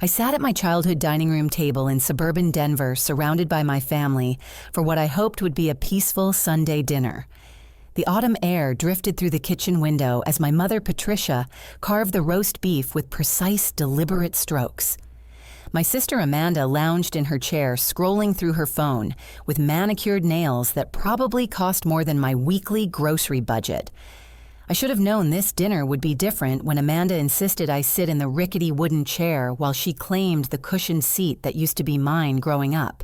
I sat at my childhood dining room table in suburban Denver, surrounded by my family, for what I hoped would be a peaceful Sunday dinner. The autumn air drifted through the kitchen window as my mother, Patricia, carved the roast beef with precise, deliberate strokes. My sister Amanda lounged in her chair, scrolling through her phone, with manicured nails that probably cost more than my weekly grocery budget. I should have known this dinner would be different when Amanda insisted I sit in the rickety wooden chair while she claimed the cushioned seat that used to be mine growing up.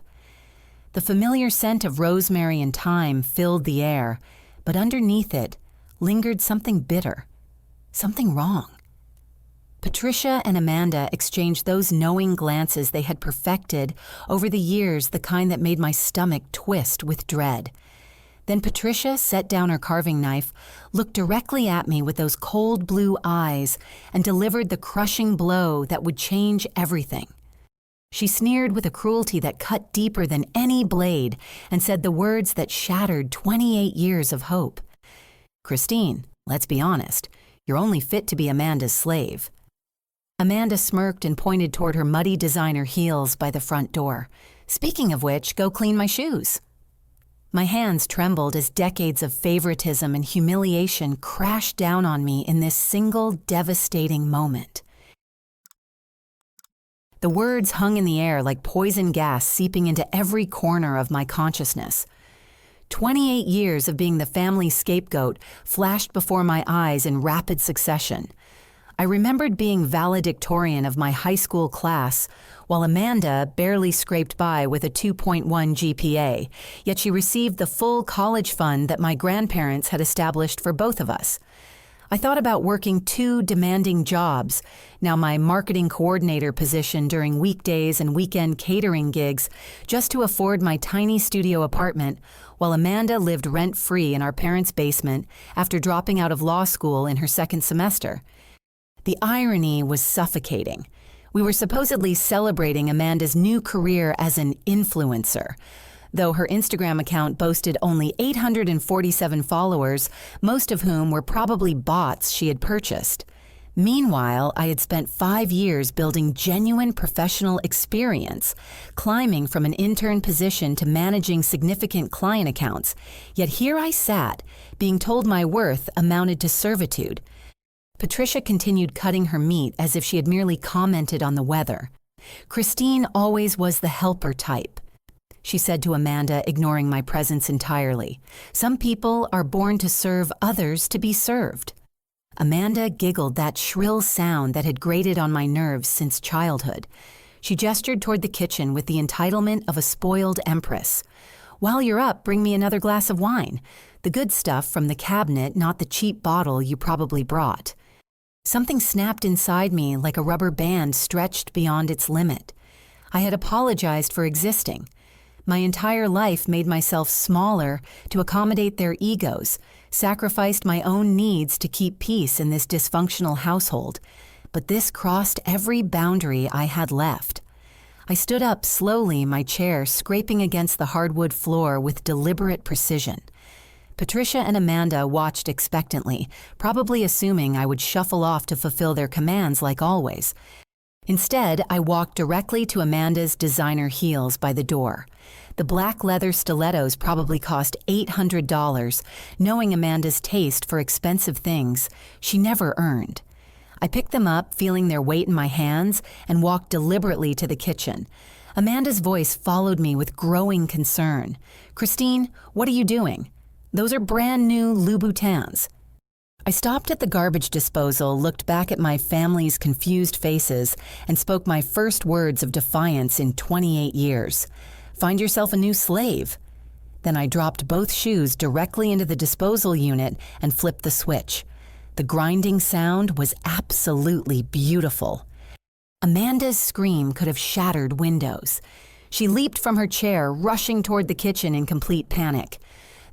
The familiar scent of rosemary and thyme filled the air, but underneath it lingered something bitter, something wrong. Patricia and Amanda exchanged those knowing glances they had perfected over the years, the kind that made my stomach twist with dread. Then Patricia set down her carving knife, looked directly at me with those cold blue eyes, and delivered the crushing blow that would change everything. She sneered with a cruelty that cut deeper than any blade and said the words that shattered 28 years of hope. "Christine, let's be honest, you're only fit to be Amanda's slave." Amanda smirked and pointed toward her muddy designer heels by the front door. "Speaking of which, go clean my shoes." My hands trembled as decades of favoritism and humiliation crashed down on me in this single devastating moment. The words hung in the air like poison gas seeping into every corner of my consciousness. 28 years of being the family scapegoat flashed before my eyes in rapid succession. I remembered being valedictorian of my high school class, while Amanda barely scraped by with a 2.1 GPA, yet she received the full college fund that my grandparents had established for both of us. I thought about working 2 demanding jobs, now my marketing coordinator position during weekdays and weekend catering gigs, just to afford my tiny studio apartment, while Amanda lived rent-free in our parents' basement after dropping out of law school in her second semester. The irony was suffocating. We were supposedly celebrating Amanda's new career as an influencer. Though her Instagram account boasted only 847 followers, most of whom were probably bots she had purchased. Meanwhile, I had spent 5 years building genuine professional experience, climbing from an intern position to managing significant client accounts. Yet here I sat, being told my worth amounted to servitude. Patricia continued cutting her meat as if she had merely commented on the weather. "Christine always was the helper type," she said to Amanda, ignoring my presence entirely. "Some people are born to serve others to be served." Amanda giggled that shrill sound that had grated on my nerves since childhood. She gestured toward the kitchen with the entitlement of a spoiled empress. "While you're up, bring me another glass of wine. The good stuff from the cabinet, not the cheap bottle you probably brought." Something snapped inside me like a rubber band stretched beyond its limit. I had apologized for existing. My entire life made myself smaller to accommodate their egos, sacrificed my own needs to keep peace in this dysfunctional household. But this crossed every boundary I had left. I stood up slowly, my chair scraping against the hardwood floor with deliberate precision. Patricia and Amanda watched expectantly, probably assuming I would shuffle off to fulfill their commands like always. Instead, I walked directly to Amanda's designer heels by the door. The black leather stilettos probably cost $800, knowing Amanda's taste for expensive things she never earned. I picked them up, feeling their weight in my hands, and walked deliberately to the kitchen. Amanda's voice followed me with growing concern. "Christine, what are you doing? Those are brand new Louboutins." I stopped at the garbage disposal, looked back at my family's confused faces, and spoke my first words of defiance in 28 years. "Find yourself a new slave." Then I dropped both shoes directly into the disposal unit and flipped the switch. The grinding sound was absolutely beautiful. Amanda's scream could have shattered windows. She leaped from her chair, rushing toward the kitchen in complete panic.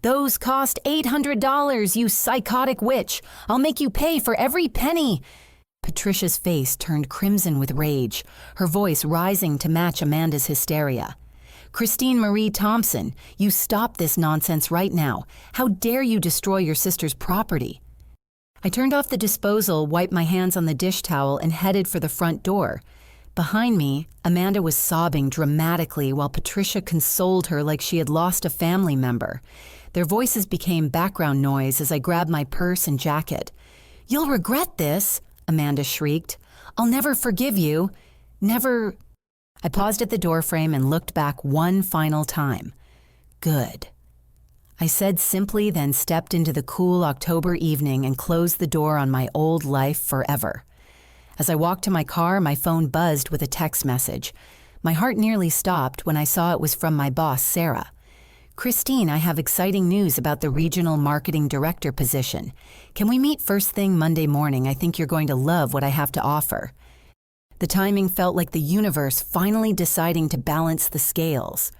"Those cost $800, you psychotic witch! I'll make you pay for every penny!" Patricia's face turned crimson with rage, her voice rising to match Amanda's hysteria. "Christine Marie Thompson, you stop this nonsense right now. How dare you destroy your sister's property?" I turned off the disposal, wiped my hands on the dish towel, and headed for the front door. Behind me, Amanda was sobbing dramatically while Patricia consoled her like she had lost a family member. Their voices became background noise as I grabbed my purse and jacket. "You'll regret this," Amanda shrieked. "I'll never forgive you. Never." I paused at the doorframe and looked back one final time. "Good," I said simply, then stepped into the cool October evening and closed the door on my old life forever. As I walked to my car, my phone buzzed with a text message. My heart nearly stopped when I saw it was from my boss, Sarah. "Christine, I have exciting news about the regional marketing director position. Can we meet first thing Monday morning? I think you're going to love what I have to offer." The timing felt like the universe finally deciding to balance the scales.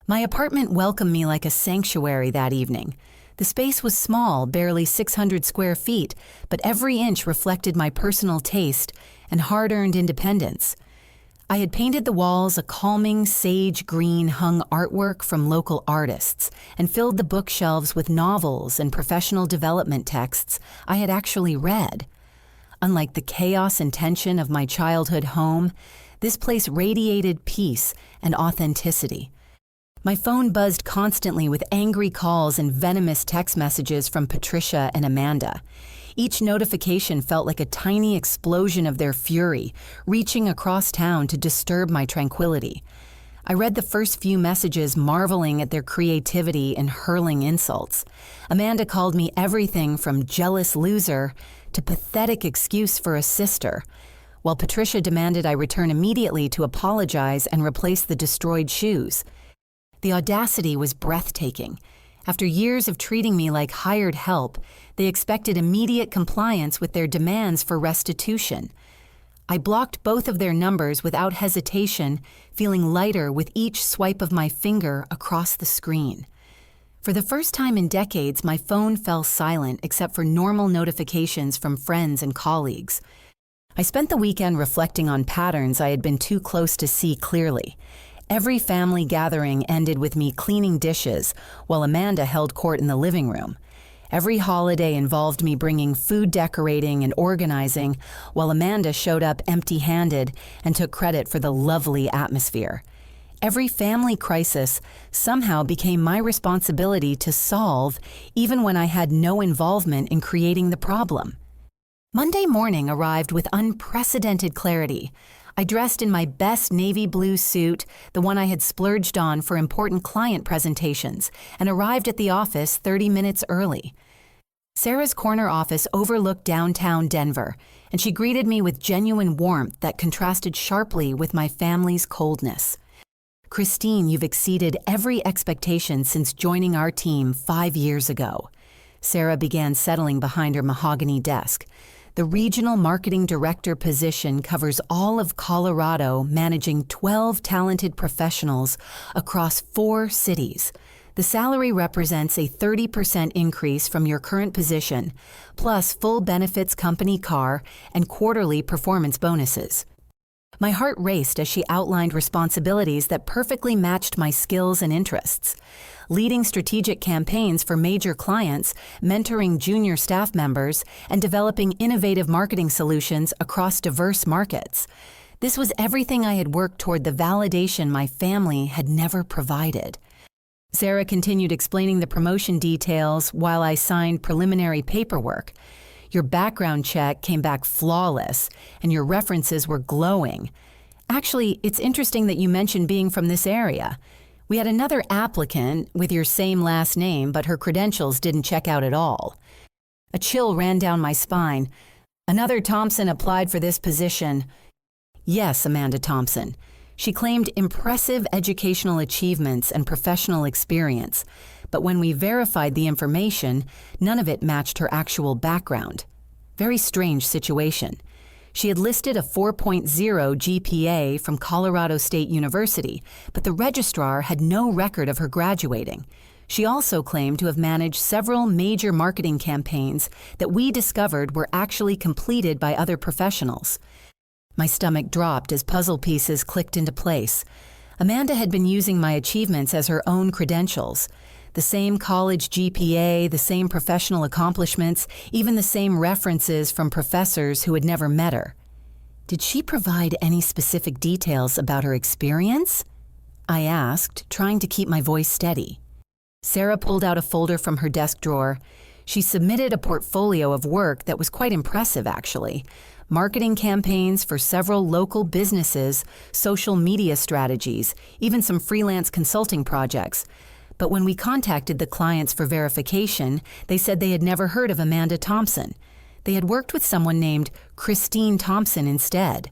My apartment welcomed me like a sanctuary that evening. The space was small, barely 600 square feet, but every inch reflected my personal taste and hard-earned independence. I had painted the walls a calming sage green hung artwork from local artists and filled the bookshelves with novels and professional development texts I had actually read. Unlike the chaos and tension of my childhood home, this place radiated peace and authenticity. My phone buzzed constantly with angry calls and venomous text messages from Patricia and Amanda. Each notification felt like a tiny explosion of their fury, reaching across town to disturb my tranquility. I read the first few messages, marveling at their creativity and hurling insults. Amanda called me everything from jealous loser to pathetic excuse for a sister, while Patricia demanded I return immediately to apologize and replace the destroyed shoes. The audacity was breathtaking. After years of treating me like hired help, they expected immediate compliance with their demands for restitution. I blocked both of their numbers without hesitation, feeling lighter with each swipe of my finger across the screen. For the first time in decades, my phone fell silent except for normal notifications from friends and colleagues. I spent the weekend reflecting on patterns I had been too close to see clearly. Every family gathering ended with me cleaning dishes, while Amanda held court in the living room. Every holiday involved me bringing food decorating and organizing, while Amanda showed up empty-handed and took credit for the lovely atmosphere. Every family crisis somehow became my responsibility to solve, even when I had no involvement in creating the problem. Monday morning arrived with unprecedented clarity. I dressed in my best navy blue suit, the one I had splurged on for important client presentations, and arrived at the office 30 minutes early. Sarah's corner office overlooked downtown Denver, and she greeted me with genuine warmth that contrasted sharply with my family's coldness. "Christine, you've exceeded every expectation since joining our team 5 years ago." Sarah began settling behind her mahogany desk. "The regional marketing director position covers all of Colorado, managing 12 talented professionals across 4 cities. The salary represents a 30% increase from your current position, plus full benefits company car and quarterly performance bonuses." My heart raced as she outlined responsibilities that perfectly matched my skills and interests. Leading strategic campaigns for major clients, mentoring junior staff members, and developing innovative marketing solutions across diverse markets. This was everything I had worked toward, the validation my family had never provided. Sarah continued explaining the promotion details while I signed preliminary paperwork. "Your background check came back flawless, and your references were glowing. Actually, it's interesting that you mentioned being from this area. We had another applicant with your same last name, but her credentials didn't check out at all." A chill ran down my spine. "Another Thompson applied for this position." Yes, Amanda Thompson. She claimed impressive educational achievements and professional experience, but when we verified the information, none of it matched her actual background. Very strange situation. She had listed a 4.0 GPA from Colorado State University, but the registrar had no record of her graduating. She also claimed to have managed several major marketing campaigns that we discovered were actually completed by other professionals. My stomach dropped as puzzle pieces clicked into place. Amanda had been using my achievements as her own credentials. The same college GPA, the same professional accomplishments, even the same references from professors who had never met her. Did she provide any specific details about her experience? I asked, trying to keep my voice steady. Sarah pulled out a folder from her desk drawer. She submitted a portfolio of work that was quite impressive, actually. Marketing campaigns for several local businesses, social media strategies, even some freelance consulting projects. But when we contacted the clients for verification, they said they had never heard of Amanda Thompson. They had worked with someone named Christine Thompson instead.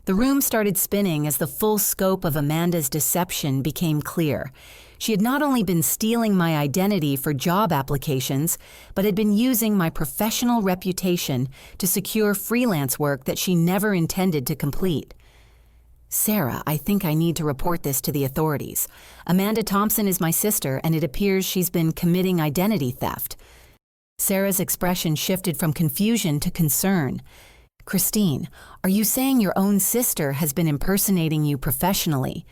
The room started spinning as the full scope of Amanda's deception became clear. She had not only been stealing my identity for job applications, but had been using my professional reputation to secure freelance work that she never intended to complete. Sarah, I think I need to report this to the authorities. Amanda Thompson is my sister, and it appears she's been committing identity theft. Sarah's expression shifted from confusion to concern. Christine, are you saying your own sister has been impersonating you professionally?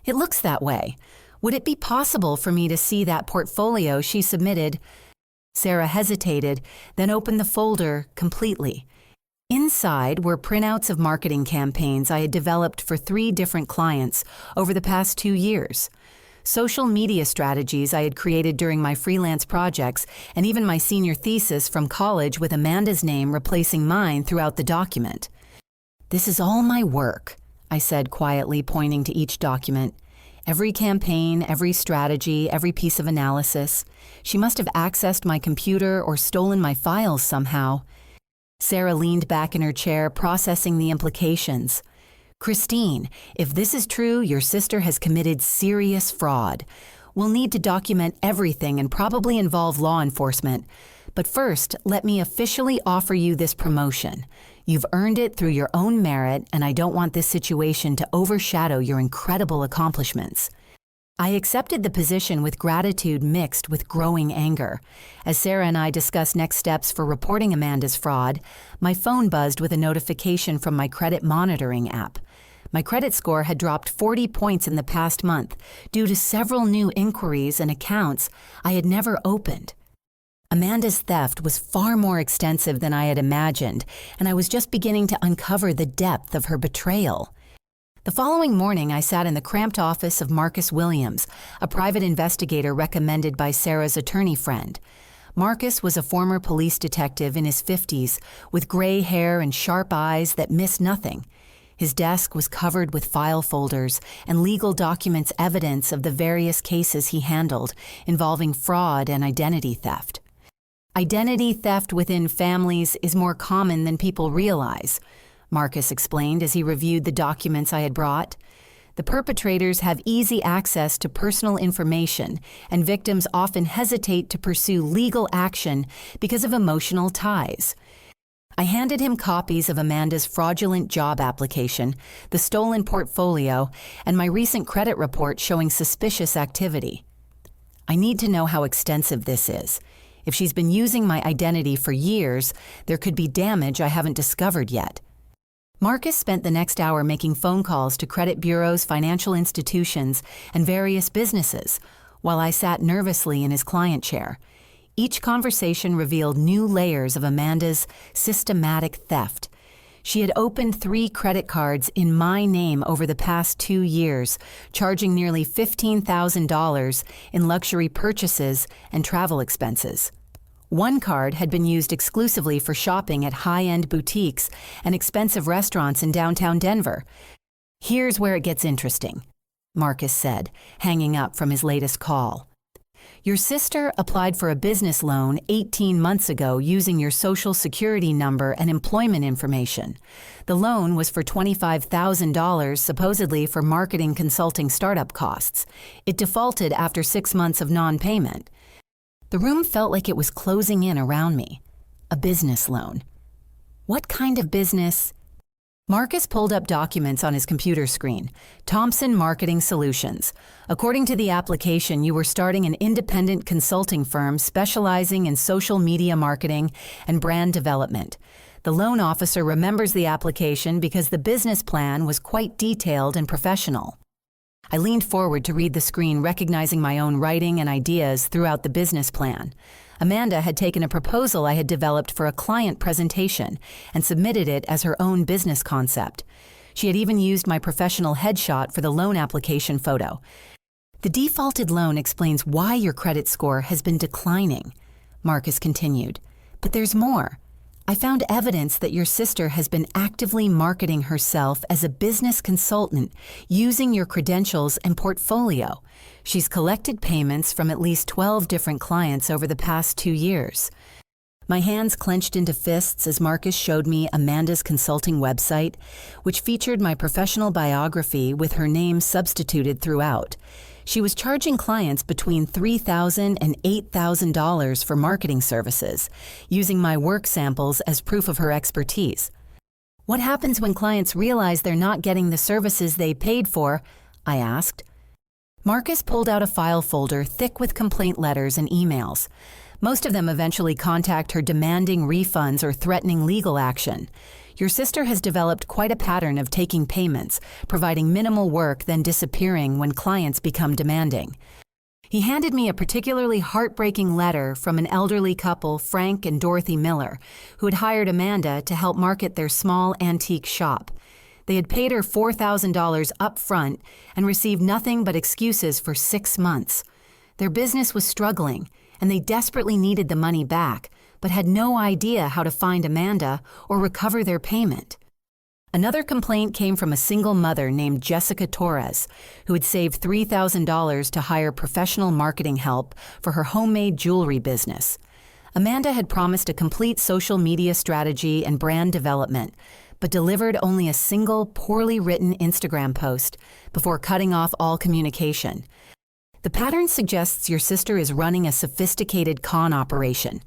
It looks that way. Would it be possible for me to see that portfolio she submitted? Sarah hesitated, then opened the folder completely. Inside were printouts of marketing campaigns I had developed for 3 different clients over the past 2 years. Social media strategies I had created during my freelance projects, and even my senior thesis from college with Amanda's name replacing mine throughout the document. This is all my work, I said quietly, pointing to each document. Every campaign, every strategy, every piece of analysis. She must have accessed my computer or stolen my files somehow. Sarah leaned back in her chair, processing the implications. Christine, if this is true, your sister has committed serious fraud. We'll need to document everything and probably involve law enforcement. But first, let me officially offer you this promotion. You've earned it through your own merit, and I don't want this situation to overshadow your incredible accomplishments. I accepted the position with gratitude mixed with growing anger. As Sarah and I discussed next steps for reporting Amanda's fraud, my phone buzzed with a notification from my credit monitoring app. My credit score had dropped 40 points in the past month due to several new inquiries and accounts I had never opened. Amanda's theft was far more extensive than I had imagined, and I was just beginning to uncover the depth of her betrayal. The following morning, I sat in the cramped office of Marcus Williams, a private investigator recommended by Sarah's attorney friend. Marcus was a former police detective in his 50s, with gray hair and sharp eyes that missed nothing. His desk was covered with file folders and legal documents, evidence of the various cases he handled involving fraud and identity theft. Identity theft within families is more common than people realize, Marcus explained as he reviewed the documents I had brought. The perpetrators have easy access to personal information, and victims often hesitate to pursue legal action because of emotional ties. I handed him copies of Amanda's fraudulent job application, the stolen portfolio, and my recent credit report showing suspicious activity. I need to know how extensive this is. If she's been using my identity for years, there could be damage I haven't discovered yet. Marcus spent the next hour making phone calls to credit bureaus, financial institutions, and various businesses, while I sat nervously in his client chair. Each conversation revealed new layers of Amanda's systematic theft. She had opened 3 credit cards in my name over the past 2 years, charging nearly $15,000 in luxury purchases and travel expenses. One card had been used exclusively for shopping at high-end boutiques and expensive restaurants in downtown Denver. Here's where it gets interesting, Marcus said, hanging up from his latest call. Your sister applied for a business loan 18 months ago using your social security number and employment information. The loan was for $25,000, supposedly for marketing consulting startup costs. It defaulted after 6 months of non-payment. The room felt like it was closing in around me. A business loan. What kind of business? Marcus pulled up documents on his computer screen. Thompson Marketing Solutions. According to the application, you were starting an independent consulting firm specializing in social media marketing and brand development. The loan officer remembers the application because the business plan was quite detailed and professional. I leaned forward to read the screen, recognizing my own writing and ideas throughout the business plan. Amanda had taken a proposal I had developed for a client presentation and submitted it as her own business concept. She had even used my professional headshot for the loan application photo. The defaulted loan explains why your credit score has been declining, Marcus continued. But there's more. I found evidence that your sister has been actively marketing herself as a business consultant using your credentials and portfolio. She's collected payments from at least 12 different clients over the past 2 years. My hands clenched into fists as Marcus showed me Amanda's consulting website, which featured my professional biography with her name substituted throughout. She was charging clients between $3,000 and $8,000 for marketing services, using my work samples as proof of her expertise. What happens when clients realize they're not getting the services they paid for? I asked. Marcus pulled out a file folder thick with complaint letters and emails. Most of them eventually contact her demanding refunds or threatening legal action. Your sister has developed quite a pattern of taking payments, providing minimal work, then disappearing when clients become demanding. He handed me a particularly heartbreaking letter from an elderly couple, Frank and Dorothy Miller, who had hired Amanda to help market their small antique shop. They had paid her $4,000 up front and received nothing but excuses for 6 months. Their business was struggling, and they desperately needed the money back, but had no idea how to find Amanda or recover their payment. Another complaint came from a single mother named Jessica Torres, who had saved $3,000 to hire professional marketing help for her homemade jewelry business. Amanda had promised a complete social media strategy and brand development, but delivered only a single poorly written Instagram post before cutting off all communication. The pattern suggests your sister is running a sophisticated con operation,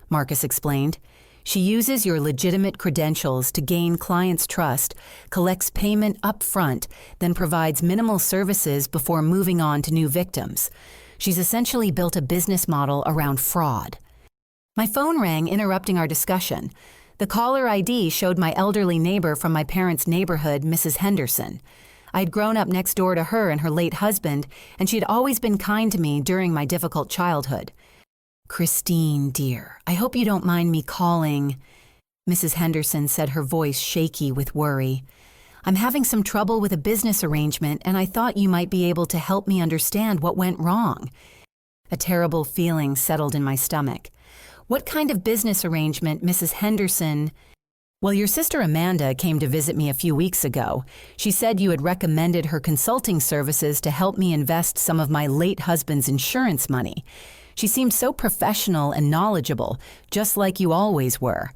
Marcus explained. She uses your legitimate credentials to gain clients' trust, collects payment up front, then provides minimal services before moving on to new victims. She's essentially built a business model around fraud. My phone rang, interrupting our discussion. The caller ID showed my elderly neighbor from my parents' neighborhood, Mrs. Henderson. I'd grown up next door to her and her late husband, and she'd always been kind to me during my difficult childhood. "Christine, dear, I hope you don't mind me calling," Mrs. Henderson said, her voice shaky with worry. "I'm having some trouble with a business arrangement, and I thought you might be able to help me understand what went wrong." A terrible feeling settled in my stomach. "What kind of business arrangement, Mrs. Henderson?" "Well, your sister Amanda came to visit me a few weeks ago. She said you had recommended her consulting services to help me invest some of my late husband's insurance money. She seemed so professional and knowledgeable, just like you always were.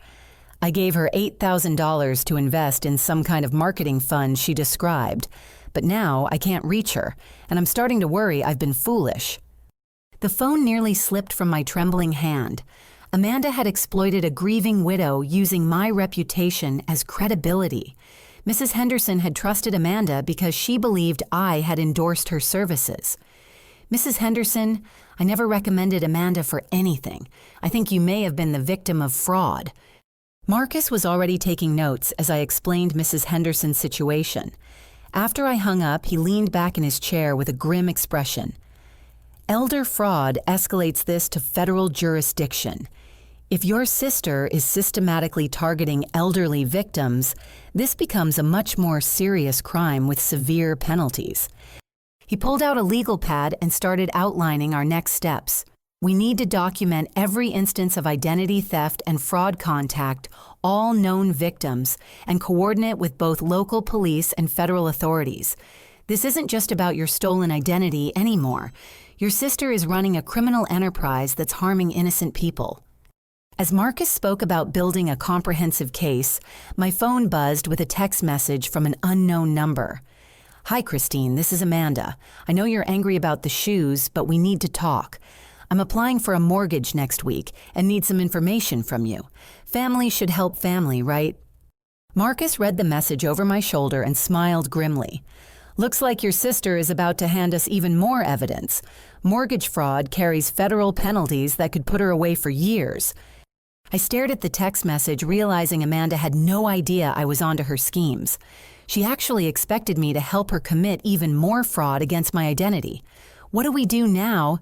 I gave her $8,000 to invest in some kind of marketing fund she described, but now I can't reach her, and I'm starting to worry I've been foolish." The phone nearly slipped from my trembling hand. Amanda had exploited a grieving widow using my reputation as credibility. Mrs. Henderson had trusted Amanda because she believed I had endorsed her services. "Mrs. Henderson, I never recommended Amanda for anything. I think you may have been the victim of fraud." Marcus was already taking notes as I explained Mrs. Henderson's situation. After I hung up, he leaned back in his chair with a grim expression. "Elder fraud escalates this to federal jurisdiction. If your sister is systematically targeting elderly victims, this becomes a much more serious crime with severe penalties." He pulled out a legal pad and started outlining our next steps. "We need to document every instance of identity theft and fraud, contact all known victims, and coordinate with both local police and federal authorities. This isn't just about your stolen identity anymore. Your sister is running a criminal enterprise that's harming innocent people." As Marcus spoke about building a comprehensive case, my phone buzzed with a text message from an unknown number. "Hi, Christine, this is Amanda. I know you're angry about the shoes, but we need to talk. I'm applying for a mortgage next week and need some information from you. Family should help family, right?" Marcus read the message over my shoulder and smiled grimly. "Looks like your sister is about to hand us even more evidence. Mortgage fraud carries federal penalties that could put her away for years." I stared at the text message, realizing Amanda had no idea I was onto her schemes. She actually expected me to help her commit even more fraud against my identity. What do we do now?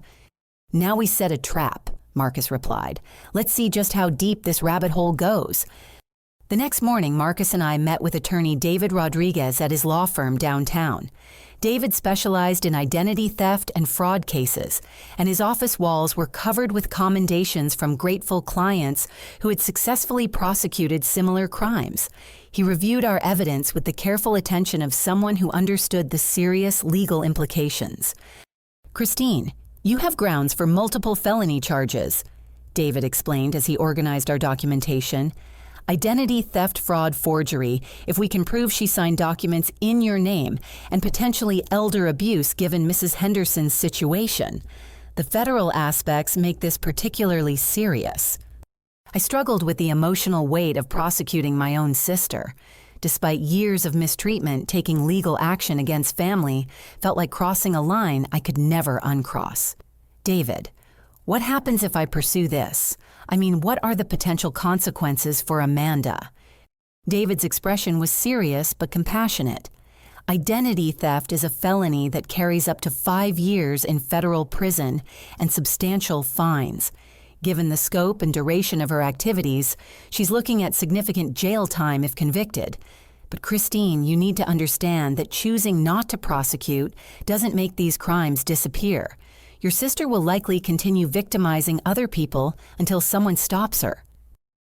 "Now we set a trap," Marcus replied. "Let's see just how deep this rabbit hole goes." The next morning, Marcus and I met with attorney David Rodriguez at his law firm downtown. David specialized in identity theft and fraud cases, and his office walls were covered with commendations from grateful clients who had successfully prosecuted similar crimes. He reviewed our evidence with the careful attention of someone who understood the serious legal implications. "Christine, you have grounds for multiple felony charges," David explained as he organized our documentation. "Identity theft, fraud, forgery, if we can prove she signed documents in your name, and potentially elder abuse given Mrs. Henderson's situation. The federal aspects make this particularly serious." I struggled with the emotional weight of prosecuting my own sister. Despite years of mistreatment, taking legal action against family felt like crossing a line I could never uncross. "David, what happens if I pursue this? I mean, what are the potential consequences for Amanda?" David's expression was serious but compassionate. "Identity theft is a felony that carries up to 5 years in federal prison and substantial fines. Given the scope and duration of her activities, she's looking at significant jail time if convicted. But Christine, you need to understand that choosing not to prosecute doesn't make these crimes disappear. Your sister will likely continue victimizing other people until someone stops her."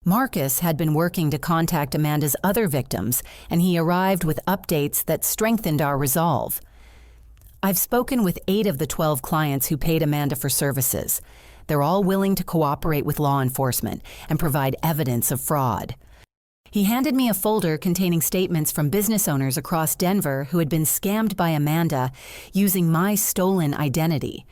Marcus had been working to contact Amanda's other victims, and he arrived with updates that strengthened our resolve. "I've spoken with 8 of the 12 clients who paid Amanda for services. They're all willing to cooperate with law enforcement and provide evidence of fraud." He handed me a folder containing statements from business owners across Denver who had been scammed by Amanda using my stolen identity.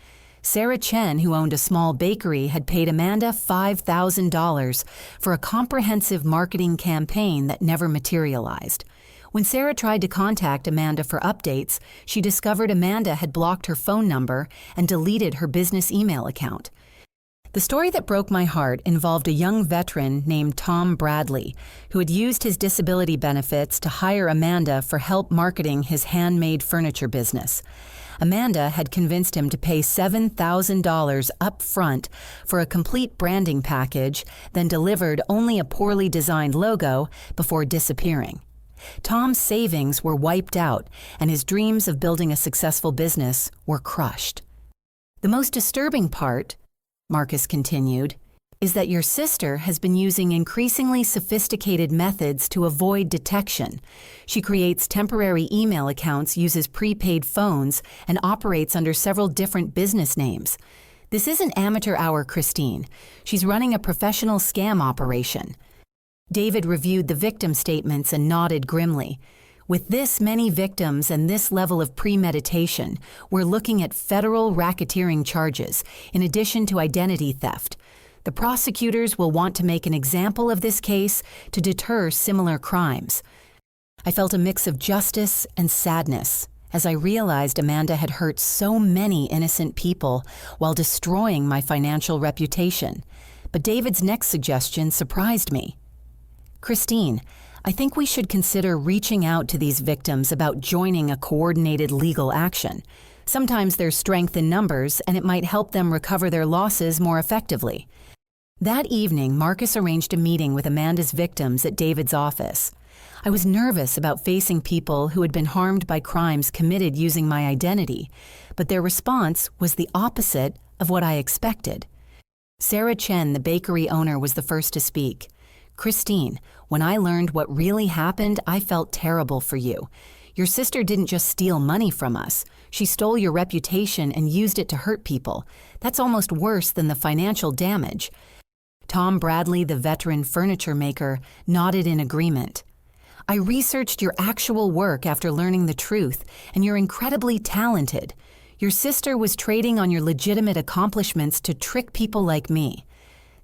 Sarah Chen, who owned a small bakery, had paid Amanda $5,000 for a comprehensive marketing campaign that never materialized. When Sarah tried to contact Amanda for updates, she discovered Amanda had blocked her phone number and deleted her business email account. The story that broke my heart involved a young veteran named Tom Bradley, who had used his disability benefits to hire Amanda for help marketing his handmade furniture business. Amanda had convinced him to pay $7,000 up front for a complete branding package, then delivered only a poorly designed logo before disappearing. Tom's savings were wiped out, and his dreams of building a successful business were crushed. "The most disturbing part," Marcus continued, "is that your sister has been using increasingly sophisticated methods to avoid detection. She creates temporary email accounts, uses prepaid phones, and operates under several different business names. This isn't amateur hour Christine. She's running a professional scam operation." David reviewed the victim statements and nodded grimly. "With this many victims and this level of premeditation, we're looking at federal racketeering charges, in addition to identity theft. The prosecutors will want to make an example of this case to deter similar crimes." I felt a mix of justice and sadness as I realized Amanda had hurt so many innocent people while destroying my financial reputation. But David's next suggestion surprised me. "Christine, I think we should consider reaching out to these victims about joining a coordinated legal action. Sometimes there's strength in numbers, and it might help them recover their losses more effectively." That evening, Marcus arranged a meeting with Amanda's victims at David's office. I was nervous about facing people who had been harmed by crimes committed using my identity, but their response was the opposite of what I expected. Sarah Chen, the bakery owner, was the first to speak. "Christine, when I learned what really happened, I felt terrible for you. Your sister didn't just steal money from us. She stole your reputation and used it to hurt people. That's almost worse than the financial damage." Tom Bradley, the veteran furniture maker, nodded in agreement. "I researched your actual work after learning the truth, and you're incredibly talented. Your sister was trading on your legitimate accomplishments to trick people like me.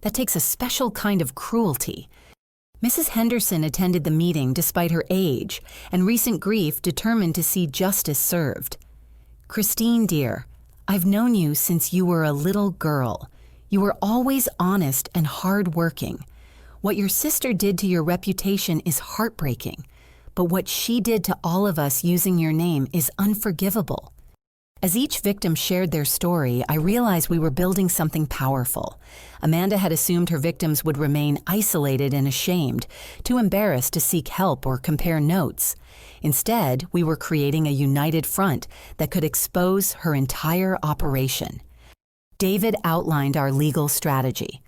That takes a special kind of cruelty." Mrs. Henderson attended the meeting despite her age and recent grief, determined to see justice served. "Christine, dear, I've known you since you were a little girl. You were always honest and hardworking. What your sister did to your reputation is heartbreaking, but what she did to all of us using your name is unforgivable. As each victim shared their story, I realized we were building something powerful. Amanda had assumed her victims would remain isolated and ashamed, too embarrassed to seek help or compare notes. Instead, we were creating a united front that could expose her entire operation. David outlined our legal strategy.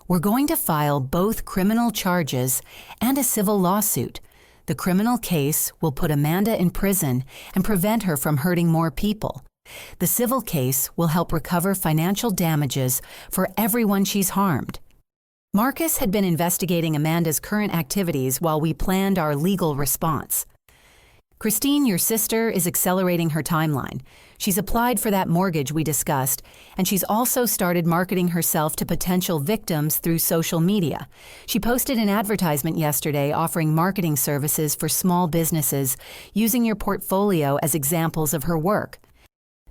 We're going to file both criminal charges and a civil lawsuit. The criminal case will put Amanda in prison and prevent her from hurting more people. The civil case will help recover financial damages for everyone she's harmed. Marcus had been investigating Amanda's current activities while we planned our legal response. Christine, your sister, is accelerating her timeline. She's applied for that mortgage we discussed, and she's also started marketing herself to potential victims through social media. She posted an advertisement yesterday offering marketing services for small businesses, using your portfolio as examples of her work.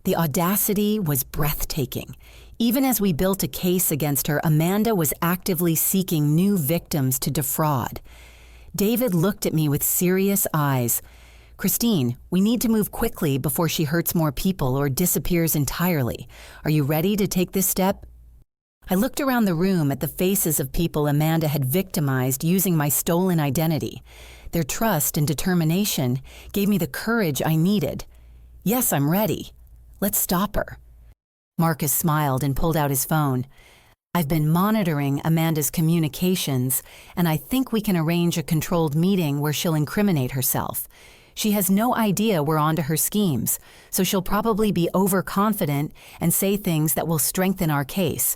The audacity was breathtaking. Even as we built a case against her, Amanda was actively seeking new victims to defraud. David looked at me with serious eyes. Christine, we need to move quickly before she hurts more people or disappears entirely. Are you ready to take this step? I looked around the room at the faces of people Amanda had victimized using my stolen identity. Their trust and determination gave me the courage I needed. Yes, I'm ready. Let's stop her. Marcus smiled and pulled out his phone. I've been monitoring Amanda's communications, and I think we can arrange a controlled meeting where she'll incriminate herself. She has no idea we're onto her schemes, so she'll probably be overconfident and say things that will strengthen our case.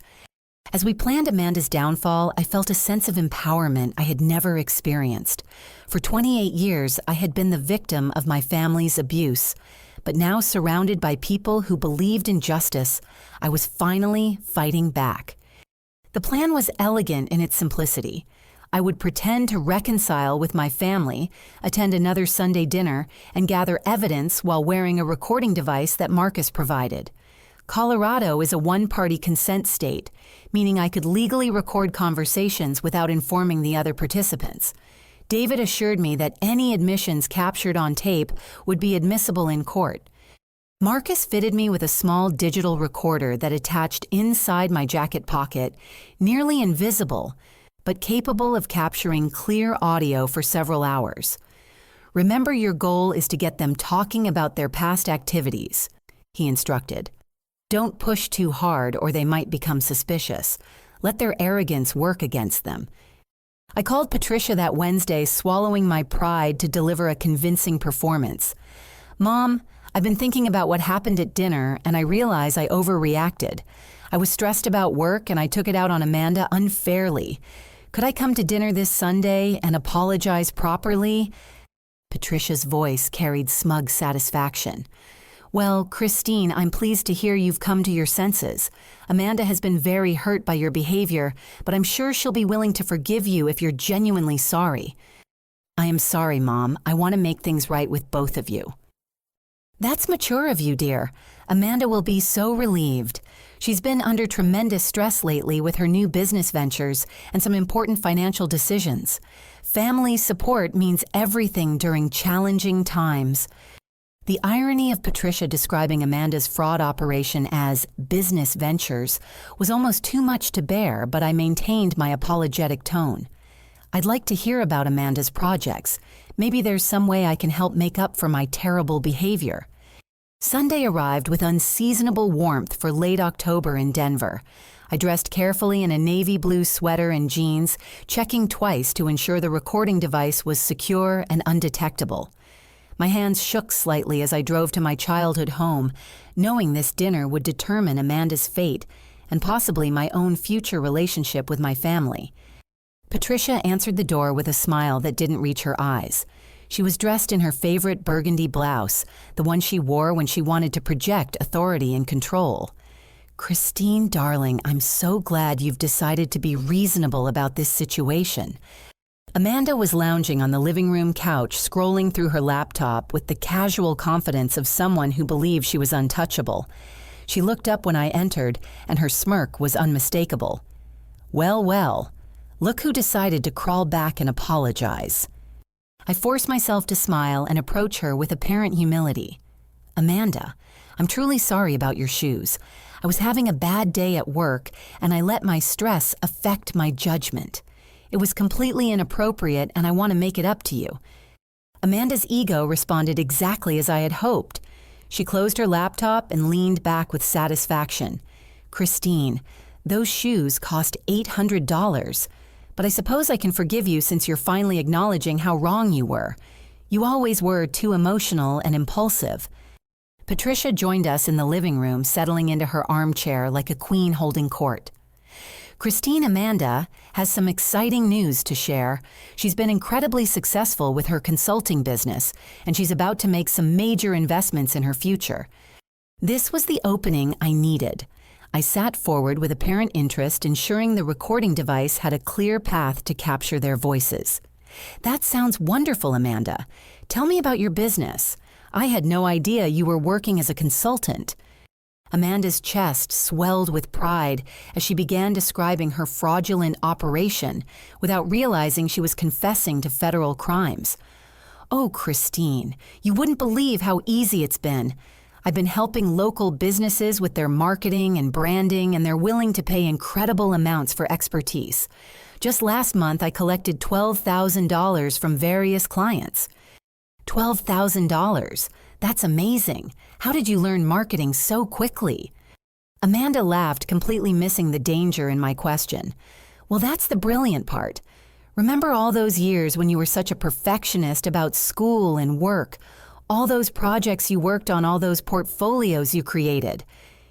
As we planned Amanda's downfall, I felt a sense of empowerment I had never experienced. For 28 years, I had been the victim of my family's abuse, but now surrounded by people who believed in justice, I was finally fighting back. The plan was elegant in its simplicity. I would pretend to reconcile with my family, attend another Sunday dinner, and gather evidence while wearing a recording device that Marcus provided. Colorado is a one-party consent state, meaning I could legally record conversations without informing the other participants. David assured me that any admissions captured on tape would be admissible in court. Marcus fitted me with a small digital recorder that attached inside my jacket pocket, nearly invisible, but capable of capturing clear audio for several hours. Remember, your goal is to get them talking about their past activities, he instructed. Don't push too hard or they might become suspicious. Let their arrogance work against them. I called Patricia that Wednesday, swallowing my pride to deliver a convincing performance. Mom, I've been thinking about what happened at dinner, and I realize I overreacted. I was stressed about work, and I took it out on Amanda unfairly. Could I come to dinner this Sunday and apologize properly? Patricia's voice carried smug satisfaction. Well, Christine, I'm pleased to hear you've come to your senses. Amanda has been very hurt by your behavior, but I'm sure she'll be willing to forgive you if you're genuinely sorry. I am sorry, Mom. I want to make things right with both of you. That's mature of you, dear. Amanda will be so relieved. She's been under tremendous stress lately with her new business ventures and some important financial decisions. Family support means everything during challenging times. The irony of Patricia describing Amanda's fraud operation as business ventures was almost too much to bear, but I maintained my apologetic tone. I'd like to hear about Amanda's projects. Maybe there's some way I can help make up for my terrible behavior. Sunday arrived with unseasonable warmth for late October in Denver. I dressed carefully in a navy blue sweater and jeans, checking twice to ensure the recording device was secure and undetectable. My hands shook slightly as I drove to my childhood home, knowing this dinner would determine Amanda's fate and possibly my own future relationship with my family. Patricia answered the door with a smile that didn't reach her eyes. She was dressed in her favorite burgundy blouse, the one she wore when she wanted to project authority and control. Christine, darling, I'm so glad you've decided to be reasonable about this situation. Amanda was lounging on the living room couch, scrolling through her laptop with the casual confidence of someone who believed she was untouchable. She looked up when I entered, and her smirk was unmistakable. Well, well, look who decided to crawl back and apologize. I forced myself to smile and approach her with apparent humility. Amanda, I'm truly sorry about your shoes. I was having a bad day at work, and I let my stress affect my judgment. It was completely inappropriate, and I want to make it up to you." Amanda's ego responded exactly as I had hoped. She closed her laptop and leaned back with satisfaction. "Christine, those shoes cost $800, but I suppose I can forgive you since you're finally acknowledging how wrong you were. You always were too emotional and impulsive." Patricia joined us in the living room, settling into her armchair like a queen holding court. "Christine, Amanda has some exciting news to share. She's been incredibly successful with her consulting business, and she's about to make some major investments in her future." This was the opening I needed. I sat forward with apparent interest, ensuring the recording device had a clear path to capture their voices. "That sounds wonderful, Amanda. Tell me about your business. I had no idea you were working as a consultant." Amanda's chest swelled with pride as she began describing her fraudulent operation without realizing she was confessing to federal crimes. "Oh, Christine, you wouldn't believe how easy it's been. I've been helping local businesses with their marketing and branding, and they're willing to pay incredible amounts for expertise. Just last month, I collected $12,000 from various clients." $12,000. That's amazing. How did you learn marketing so quickly? Amanda laughed, completely missing the danger in my question. "Well, that's the brilliant part. Remember all those years when you were such a perfectionist about school and work, all those projects you worked on, all those portfolios you created?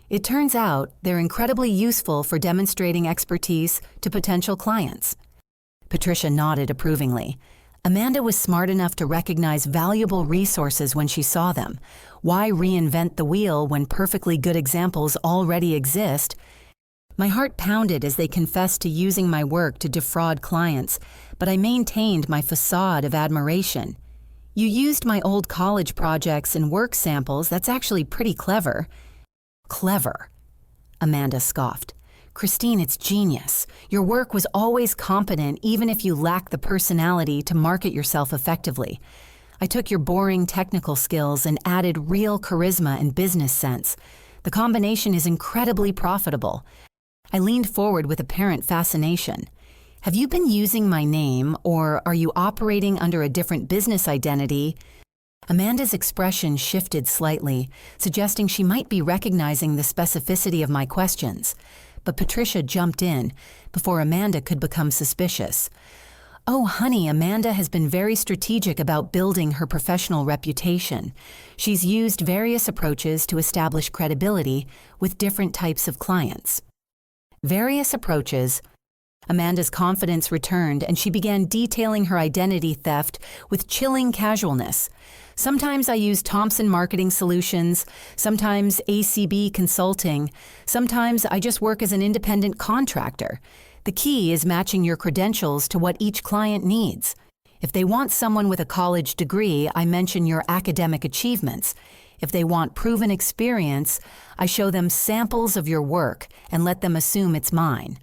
It turns out they're incredibly useful for demonstrating expertise to potential clients." Patricia nodded approvingly. Amanda was smart enough to recognize valuable resources when she saw them. Why reinvent the wheel when perfectly good examples already exist? My heart pounded as they confessed to using my work to defraud clients, but I maintained my facade of admiration. "You used my old college projects and work samples. That's actually pretty clever." "Clever?" Amanda scoffed. "Christine, it's genius. Your work was always competent even if you lack the personality to market yourself effectively. I took your boring technical skills and added real charisma and business sense. The combination is incredibly profitable." I leaned forward with apparent fascination. "Have you been using my name, or are you operating under a different business identity?" Amanda's expression shifted slightly, suggesting she might be recognizing the specificity of my questions. But Patricia jumped in before Amanda could become suspicious. "Oh, honey, Amanda has been very strategic about building her professional reputation. She's used various approaches to establish credibility with different types of clients." Various approaches? Amanda's confidence returned, and she began detailing her identity theft with chilling casualness. "Sometimes I use Thompson Marketing Solutions, sometimes ACB Consulting, sometimes I just work as an independent contractor. The key is matching your credentials to what each client needs. If they want someone with a college degree, I mention your academic achievements. If they want proven experience, I show them samples of your work and let them assume it's mine."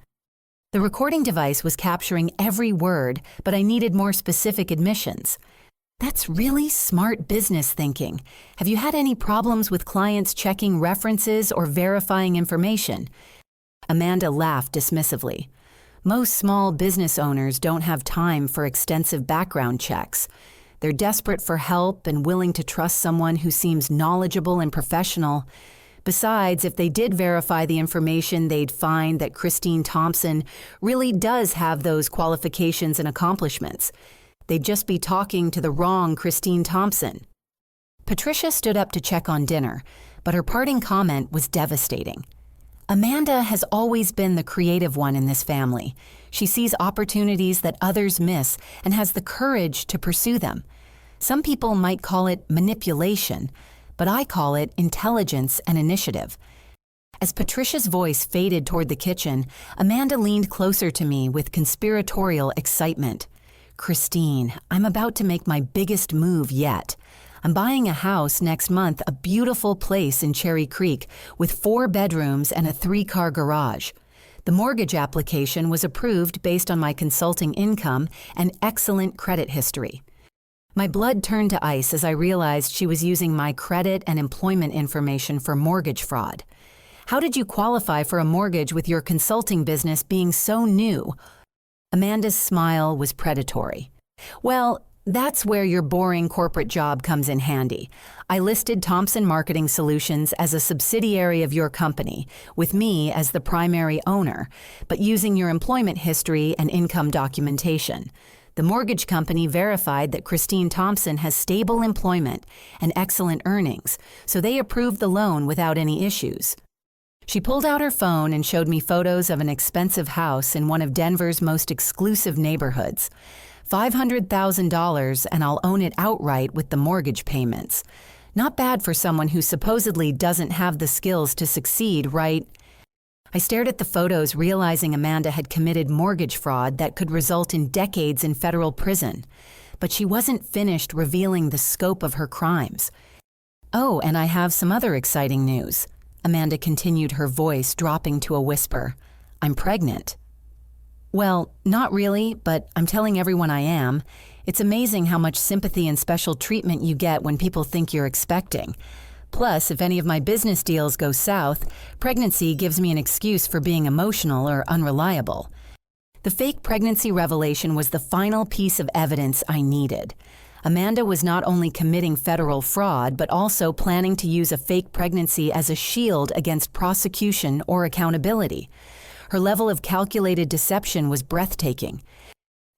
The recording device was capturing every word, but I needed more specific admissions. "That's really smart business thinking. Have you had any problems with clients checking references or verifying information?" Amanda laughed dismissively. "Most small business owners don't have time for extensive background checks. They're desperate for help and willing to trust someone who seems knowledgeable and professional. Besides, if they did verify the information, they'd find that Christine Thompson really does have those qualifications and accomplishments. They'd just be talking to the wrong Christine Thompson." Patricia stood up to check on dinner, but her parting comment was devastating. "Amanda has always been the creative one in this family. She sees opportunities that others miss and has the courage to pursue them. Some people might call it manipulation, but I call it intelligence and initiative." As Patricia's voice faded toward the kitchen, Amanda leaned closer to me with conspiratorial excitement. "Christine, I'm about to make my biggest move yet. I'm buying a house next month, a beautiful place in Cherry Creek with 4 bedrooms and a 3-car garage. The mortgage application was approved based on my consulting income and excellent credit history." My blood turned to ice as I realized she was using my credit and employment information for mortgage fraud. How did you qualify for a mortgage with your consulting business being so new? Amanda's smile was predatory. Well, that's where your boring corporate job comes in handy. I listed Thompson Marketing Solutions as a subsidiary of your company, with me as the primary owner, but using your employment history and income documentation. The mortgage company verified that Christine Thompson has stable employment and excellent earnings, so they approved the loan without any issues. She pulled out her phone and showed me photos of an expensive house in one of Denver's most exclusive neighborhoods. $500,000 and I'll own it outright with the mortgage payments. Not bad for someone who supposedly doesn't have the skills to succeed, right? I stared at the photos, realizing Amanda had committed mortgage fraud that could result in decades in federal prison. But she wasn't finished revealing the scope of her crimes. Oh, and I have some other exciting news. Amanda continued, her voice dropping to a whisper. I'm pregnant. Well, not really, but I'm telling everyone I am. It's amazing how much sympathy and special treatment you get when people think you're expecting. Plus, if any of my business deals go south, pregnancy gives me an excuse for being emotional or unreliable. The fake pregnancy revelation was the final piece of evidence I needed. Amanda was not only committing federal fraud, but also planning to use a fake pregnancy as a shield against prosecution or accountability. Her level of calculated deception was breathtaking.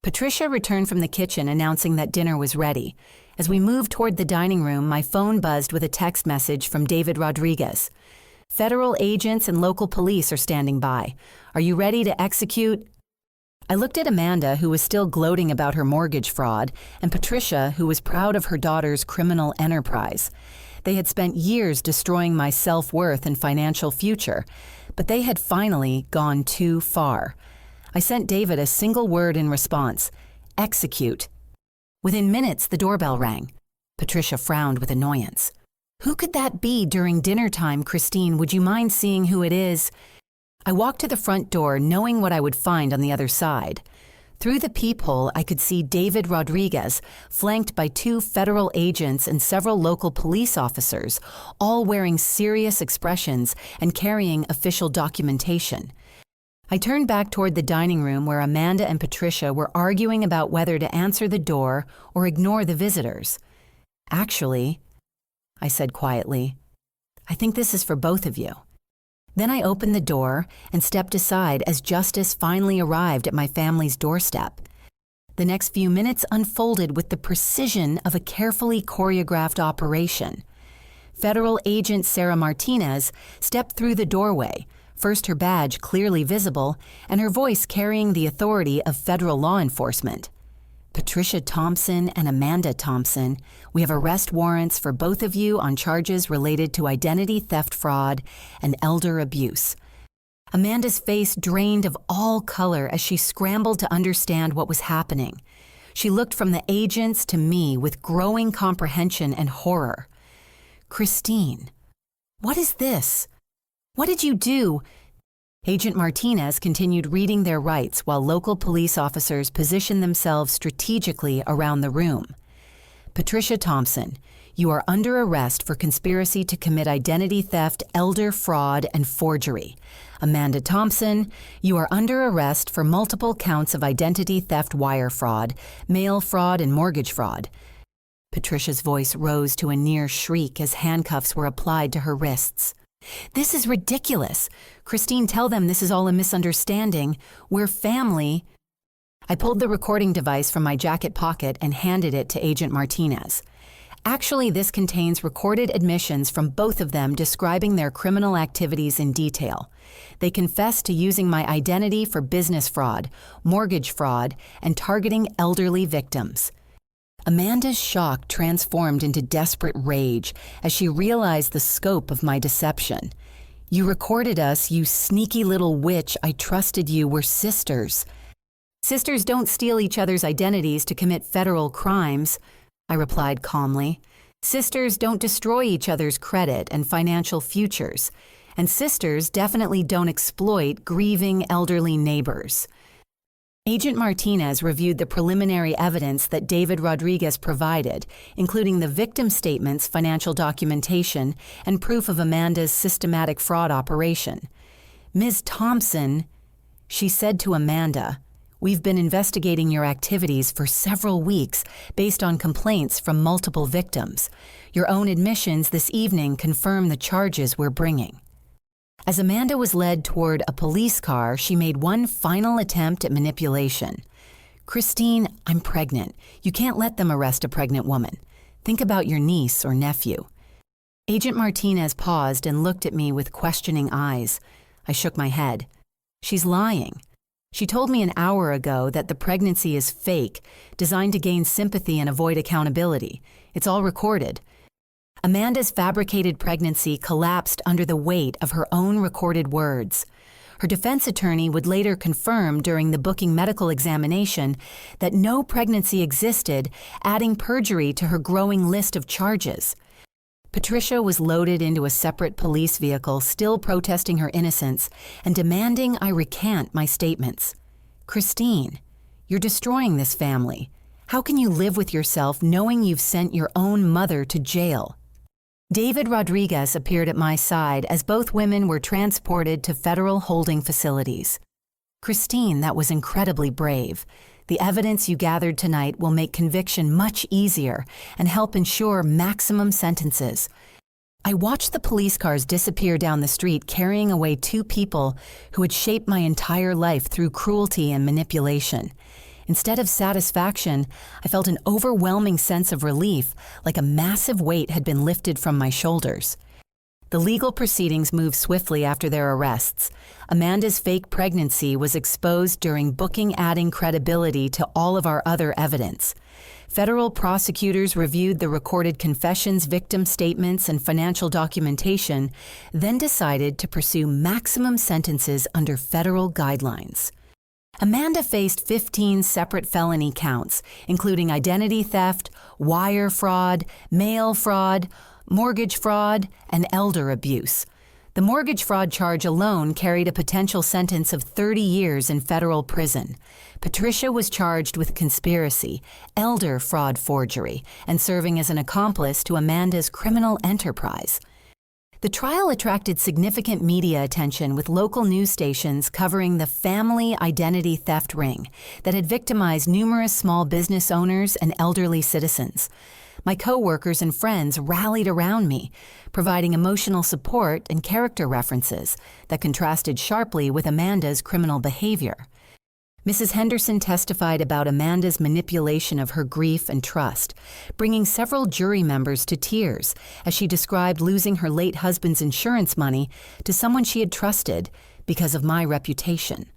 Patricia returned from the kitchen announcing that dinner was ready. As we moved toward the dining room, my phone buzzed with a text message from David Rodriguez. Federal agents and local police are standing by. Are you ready to execute? I looked at Amanda, who was still gloating about her mortgage fraud, and Patricia, who was proud of her daughter's criminal enterprise. They had spent years destroying my self-worth and financial future, but they had finally gone too far. I sent David a single word in response: execute. Within minutes, the doorbell rang. Patricia frowned with annoyance. Who could that be during dinner time, Christine? Would you mind seeing who it is? I walked to the front door, knowing what I would find on the other side. Through the peephole, I could see David Rodriguez, flanked by 2 federal agents and several local police officers, all wearing serious expressions and carrying official documentation. I turned back toward the dining room where Amanda and Patricia were arguing about whether to answer the door or ignore the visitors. Actually, I said quietly, I think this is for both of you. Then I opened the door and stepped aside as justice finally arrived at my family's doorstep. The next few minutes unfolded with the precision of a carefully choreographed operation. Federal agent Sarah Martinez stepped through the doorway, first her badge clearly visible and her voice carrying the authority of federal law enforcement. Patricia Thompson and Amanda Thompson, we have arrest warrants for both of you on charges related to identity theft fraud and elder abuse. Amanda's face drained of all color as she scrambled to understand what was happening. She looked from the agents to me with growing comprehension and horror. Christine, what is this? What did you do? Agent Martinez continued reading their rights while local police officers positioned themselves strategically around the room. Patricia Thompson, you are under arrest for conspiracy to commit identity theft, elder fraud, and forgery. Amanda Thompson, you are under arrest for multiple counts of identity theft, wire fraud, mail fraud, and mortgage fraud. Patricia's voice rose to a near shriek as handcuffs were applied to her wrists. This is ridiculous. Christine, tell them this is all a misunderstanding. We're family. I pulled the recording device from my jacket pocket and handed it to Agent Martinez. Actually, this contains recorded admissions from both of them describing their criminal activities in detail. They confessed to using my identity for business fraud, mortgage fraud, and targeting elderly victims. Amanda's shock transformed into desperate rage as she realized the scope of my deception. You recorded us, you sneaky little witch. I trusted you. We're sisters. Sisters don't steal each other's identities to commit federal crimes, I replied calmly. Sisters don't destroy each other's credit and financial futures. And sisters definitely don't exploit grieving elderly neighbors. Agent Martinez reviewed the preliminary evidence that David Rodriguez provided, including the victim statements, financial documentation, and proof of Amanda's systematic fraud operation. Ms. Thompson, she said to Amanda, "We've been investigating your activities for several weeks based on complaints from multiple victims. Your own admissions this evening confirm the charges we're bringing." As Amanda was led toward a police car, she made one final attempt at manipulation. "Christine, I'm pregnant. You can't let them arrest a pregnant woman. Think about your niece or nephew." Agent Martinez paused and looked at me with questioning eyes. I shook my head. "She's lying. She told me an hour ago that the pregnancy is fake, designed to gain sympathy and avoid accountability. It's all recorded." Amanda's fabricated pregnancy collapsed under the weight of her own recorded words. Her defense attorney would later confirm during the booking medical examination that no pregnancy existed, adding perjury to her growing list of charges. Patricia was loaded into a separate police vehicle, still protesting her innocence and demanding I recant my statements. "Christine, you're destroying this family. How can you live with yourself knowing you've sent your own mother to jail?" David Rodriguez appeared at my side as both women were transported to federal holding facilities. "Christine, that was incredibly brave. The evidence you gathered tonight will make conviction much easier and help ensure maximum sentences." I watched the police cars disappear down the street, carrying away two people who had shaped my entire life through cruelty and manipulation. Instead of satisfaction, I felt an overwhelming sense of relief, like a massive weight had been lifted from my shoulders. The legal proceedings moved swiftly after their arrests. Amanda's fake pregnancy was exposed during booking, adding credibility to all of our other evidence. Federal prosecutors reviewed the recorded confessions, victim statements, and financial documentation, then decided to pursue maximum sentences under federal guidelines. Amanda faced 15 separate felony counts, including identity theft, wire fraud, mail fraud, mortgage fraud, and elder abuse. The mortgage fraud charge alone carried a potential sentence of 30 years in federal prison. Patricia was charged with conspiracy, elder fraud forgery, and serving as an accomplice to Amanda's criminal enterprise. The trial attracted significant media attention, with local news stations covering the family identity theft ring that had victimized numerous small business owners and elderly citizens. My co-workers and friends rallied around me, providing emotional support and character references that contrasted sharply with Amanda's criminal behavior. Mrs. Henderson testified about Amanda's manipulation of her grief and trust, bringing several jury members to tears as she described losing her late husband's insurance money to someone she had trusted because of my reputation.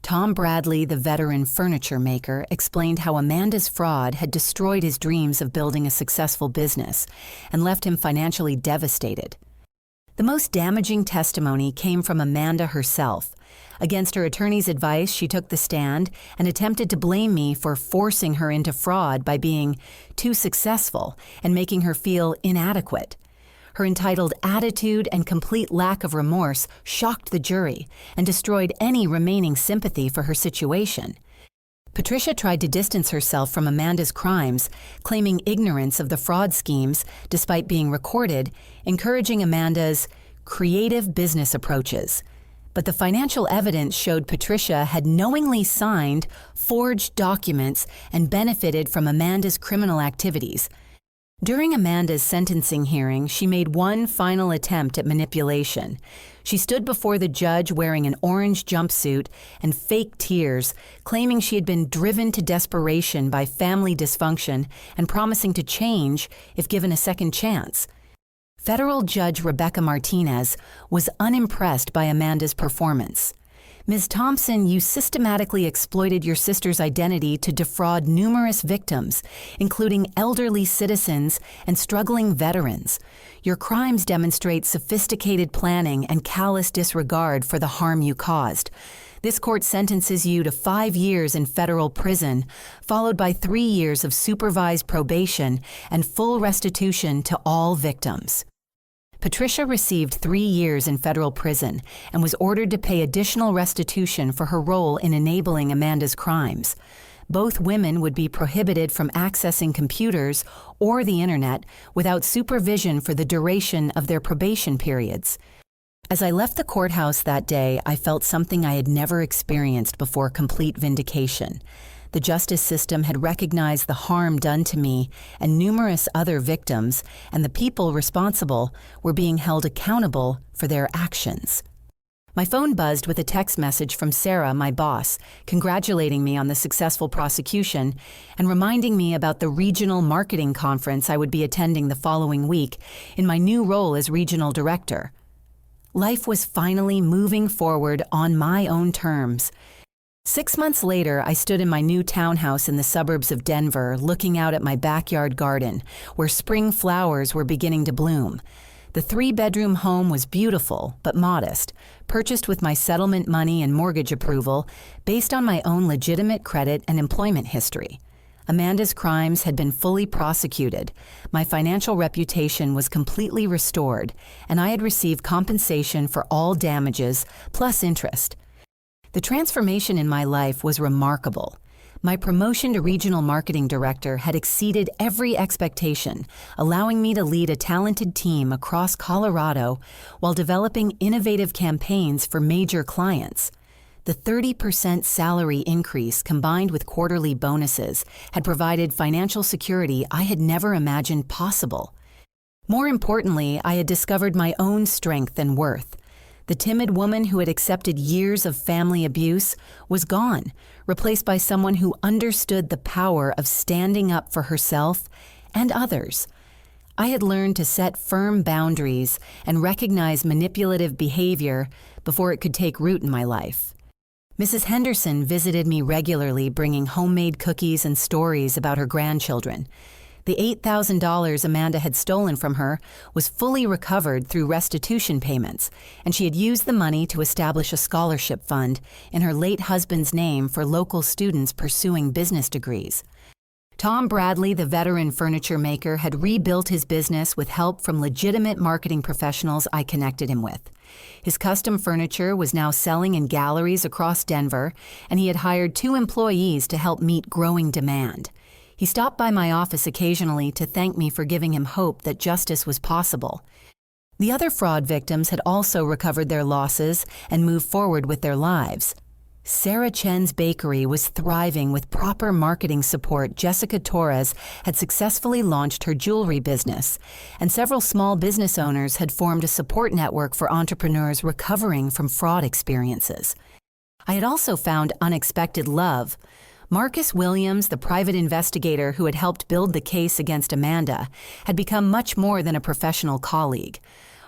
Tom Bradley, the veteran furniture maker, explained how Amanda's fraud had destroyed his dreams of building a successful business and left him financially devastated. The most damaging testimony came from Amanda herself. Against her attorney's advice, she took the stand and attempted to blame me for forcing her into fraud by being too successful and making her feel inadequate. Her entitled attitude and complete lack of remorse shocked the jury and destroyed any remaining sympathy for her situation. Patricia tried to distance herself from Amanda's crimes, claiming ignorance of the fraud schemes despite being recorded, encouraging Amanda's creative business approaches. But the financial evidence showed Patricia had knowingly signed forged documents and benefited from Amanda's criminal activities. During Amanda's sentencing hearing, she made one final attempt at manipulation. She stood before the judge wearing an orange jumpsuit and fake tears, claiming she had been driven to desperation by family dysfunction and promising to change if given a second chance. Federal Judge Rebecca Martinez was unimpressed by Amanda's performance. "Ms. Thompson, you systematically exploited your sister's identity to defraud numerous victims, including elderly citizens and struggling veterans. Your crimes demonstrate sophisticated planning and callous disregard for the harm you caused. This court sentences you to 5 years in federal prison, followed by 3 years of supervised probation and full restitution to all victims." Patricia received 3 years in federal prison and was ordered to pay additional restitution for her role in enabling Amanda's crimes. Both women would be prohibited from accessing computers or the internet without supervision for the duration of their probation periods. As I left the courthouse that day, I felt something I had never experienced before: complete vindication. The justice system had recognized the harm done to me and numerous other victims, and the people responsible were being held accountable for their actions. My phone buzzed with a text message from Sarah, my boss, congratulating me on the successful prosecution and reminding me about the regional marketing conference I would be attending the following week in my new role as regional director. Life was finally moving forward on my own terms. 6 months later, I stood in my new townhouse in the suburbs of Denver, looking out at my backyard garden, where spring flowers were beginning to bloom. The 3-bedroom home was beautiful, but modest, purchased with my settlement money and mortgage approval, based on my own legitimate credit and employment history. Amanda's crimes had been fully prosecuted, my financial reputation was completely restored, and I had received compensation for all damages, plus interest. The transformation in my life was remarkable. My promotion to regional marketing director had exceeded every expectation, allowing me to lead a talented team across Colorado while developing innovative campaigns for major clients. The 30% salary increase combined with quarterly bonuses had provided financial security I had never imagined possible. More importantly, I had discovered my own strength and worth. The timid woman who had accepted years of family abuse was gone, replaced by someone who understood the power of standing up for herself and others. I had learned to set firm boundaries and recognize manipulative behavior before it could take root in my life. Mrs. Henderson visited me regularly, bringing homemade cookies and stories about her grandchildren. The $8,000 Amanda had stolen from her was fully recovered through restitution payments, and she had used the money to establish a scholarship fund in her late husband's name for local students pursuing business degrees. Tom Bradley, the veteran furniture maker, had rebuilt his business with help from legitimate marketing professionals I connected him with. His custom furniture was now selling in galleries across Denver, and he had hired 2 employees to help meet growing demand. He stopped by my office occasionally to thank me for giving him hope that justice was possible. The other fraud victims had also recovered their losses and moved forward with their lives. Sarah Chen's bakery was thriving with proper marketing support. Jessica Torres had successfully launched her jewelry business, and several small business owners had formed a support network for entrepreneurs recovering from fraud experiences. I had also found unexpected love. Marcus Williams, the private investigator who had helped build the case against Amanda, had become much more than a professional colleague.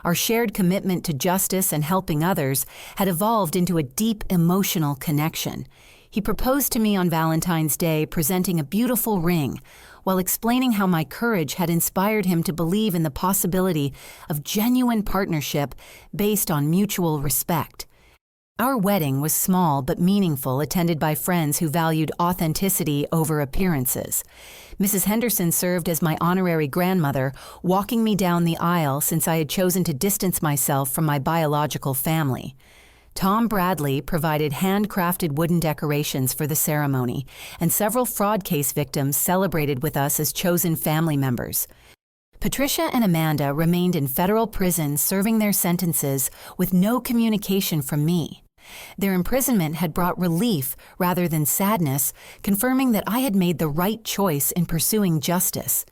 Our shared commitment to justice and helping others had evolved into a deep emotional connection. He proposed to me on Valentine's Day, presenting a beautiful ring, while explaining how my courage had inspired him to believe in the possibility of genuine partnership based on mutual respect. Our wedding was small but meaningful, attended by friends who valued authenticity over appearances. Mrs. Henderson served as my honorary grandmother, walking me down the aisle since I had chosen to distance myself from my biological family. Tom Bradley provided handcrafted wooden decorations for the ceremony, and several fraud case victims celebrated with us as chosen family members. Patricia and Amanda remained in federal prison serving their sentences with no communication from me. Their imprisonment had brought relief rather than sadness, confirming that I had made the right choice in pursuing justice.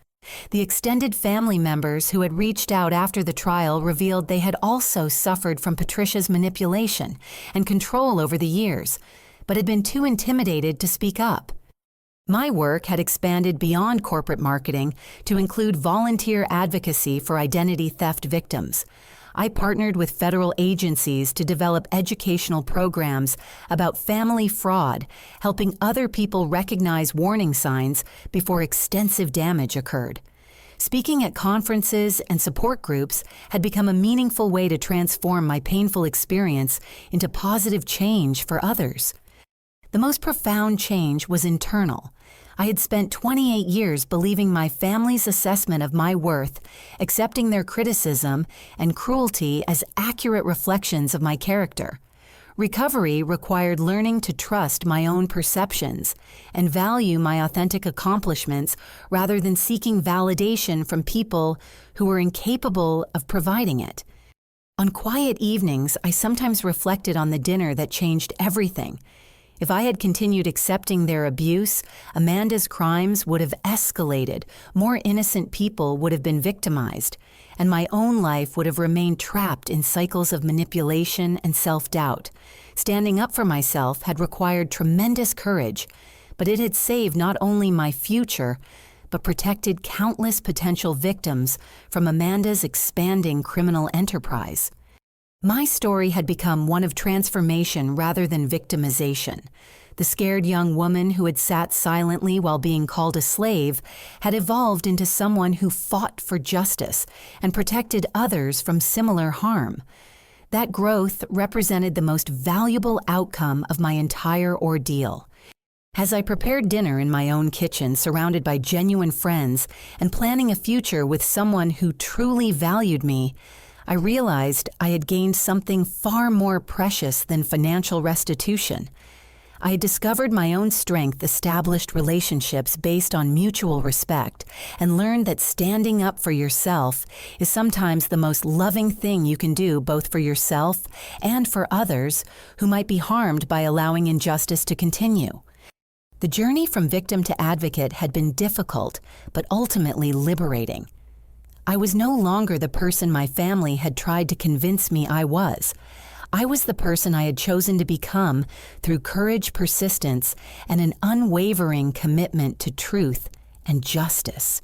The extended family members who had reached out after the trial revealed they had also suffered from Patricia's manipulation and control over the years, but had been too intimidated to speak up. My work had expanded beyond corporate marketing to include volunteer advocacy for identity theft victims. I partnered with federal agencies to develop educational programs about family fraud, helping other people recognize warning signs before extensive damage occurred. Speaking at conferences and support groups had become a meaningful way to transform my painful experience into positive change for others. The most profound change was internal. I had spent 28 years believing my family's assessment of my worth, accepting their criticism and cruelty as accurate reflections of my character. Recovery required learning to trust my own perceptions and value my authentic accomplishments rather than seeking validation from people who were incapable of providing it. On quiet evenings, I sometimes reflected on the dinner that changed everything. If I had continued accepting their abuse, Amanda's crimes would have escalated, more innocent people would have been victimized, and my own life would have remained trapped in cycles of manipulation and self-doubt. Standing up for myself had required tremendous courage, but it had saved not only my future, but protected countless potential victims from Amanda's expanding criminal enterprise. My story had become one of transformation rather than victimization. The scared young woman who had sat silently while being called a slave had evolved into someone who fought for justice and protected others from similar harm. That growth represented the most valuable outcome of my entire ordeal. As I prepared dinner in my own kitchen, surrounded by genuine friends and planning a future with someone who truly valued me, I realized I had gained something far more precious than financial restitution. I had discovered my own strength, established relationships based on mutual respect, and learned that standing up for yourself is sometimes the most loving thing you can do both for yourself and for others who might be harmed by allowing injustice to continue. The journey from victim to advocate had been difficult, but ultimately liberating. I was no longer the person my family had tried to convince me I was. I was the person I had chosen to become through courage, persistence, and an unwavering commitment to truth and justice.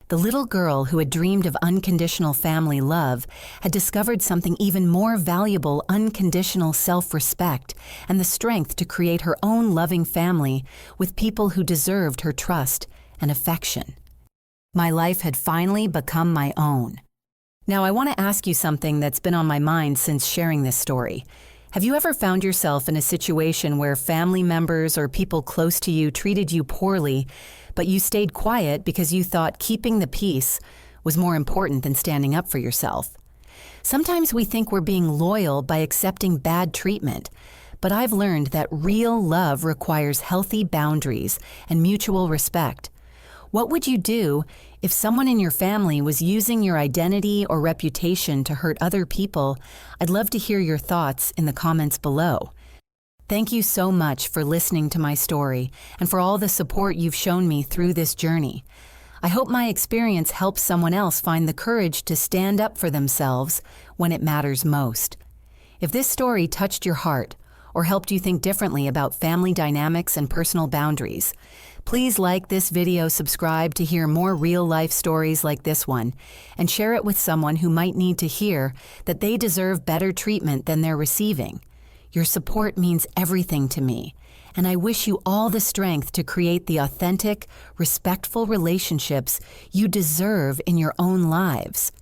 The little girl who had dreamed of unconditional family love had discovered something even more valuable: unconditional self-respect and the strength to create her own loving family with people who deserved her trust and affection. My life had finally become my own. Now, I want to ask you something that's been on my mind since sharing this story. Have you ever found yourself in a situation where family members or people close to you treated you poorly, but you stayed quiet because you thought keeping the peace was more important than standing up for yourself? Sometimes we think we're being loyal by accepting bad treatment, but I've learned that real love requires healthy boundaries and mutual respect. What would you do if someone in your family was using your identity or reputation to hurt other people? I'd love to hear your thoughts in the comments below. Thank you so much for listening to my story and for all the support you've shown me through this journey. I hope my experience helps someone else find the courage to stand up for themselves when it matters most. If this story touched your heart or helped you think differently about family dynamics and personal boundaries, please like this video, subscribe to hear more real-life stories like this one, and share it with someone who might need to hear that they deserve better treatment than they're receiving. Your support means everything to me, and I wish you all the strength to create the authentic, respectful relationships you deserve in your own lives.